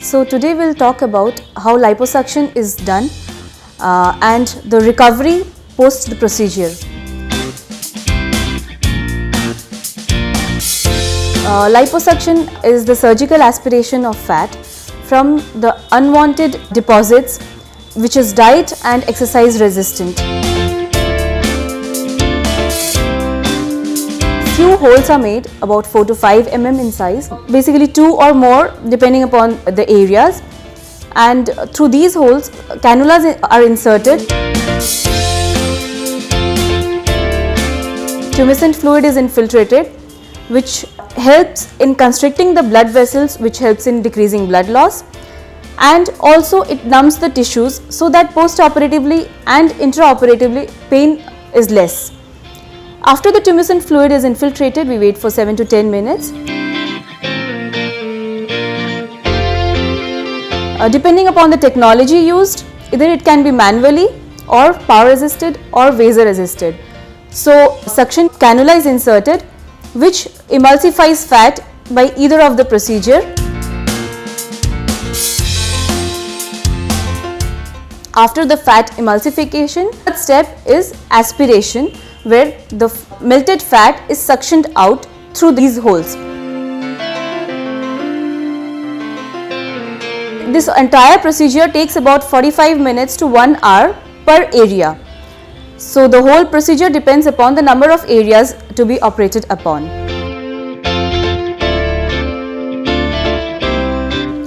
So today we'll talk about how liposuction is done and the recovery post the procedure. Liposuction is the surgical aspiration of fat from the unwanted deposits, which is diet and exercise resistant. Few holes are made about 4 to 5 mm in size, basically 2 or more depending upon the areas, and through these holes cannulas are inserted. Tumescent fluid is infiltrated, which helps in constricting the blood vessels, which helps in decreasing blood loss, and also it numbs the tissues so that post-operatively and intraoperatively pain is less. After the tumescent fluid is infiltrated, we wait for 7 to 10 minutes. Depending upon the technology used, either it can be manually or power assisted or vaser assisted. So suction cannula is inserted, which emulsifies fat by either of the procedure. After the fat emulsification, third step is aspiration, where the melted fat is suctioned out through these holes. This entire procedure takes about 45 minutes to 1 hour per area. So the whole procedure depends upon the number of areas to be operated upon.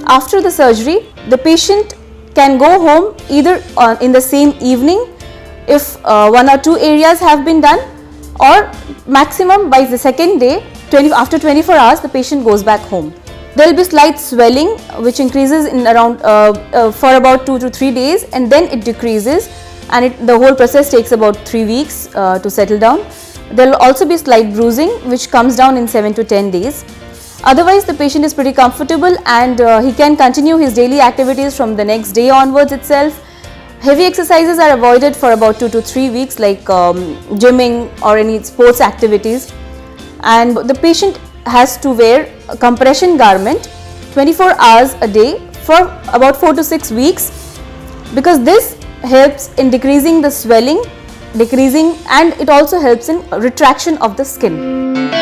After the surgery, the patient can go home either in the same evening if 1 or 2 areas have been done, or maximum by the second day, after 24 hours, the patient goes back home. There will be slight swelling which increases in around for about 2 to 3 days, and then it decreases, and the whole process takes about 3 weeks to settle down. There will also be slight bruising which comes down in 7 to 10 days. Otherwise, the patient is pretty comfortable and he can continue his daily activities from the next day onwards itself. Heavy exercises are avoided for about 2 to 3 weeks, like gymming or any sports activities, and the patient has to wear a compression garment 24 hours a day for about 4 to 6 weeks, because this helps in decreasing the swelling, and it also helps in retraction of the skin.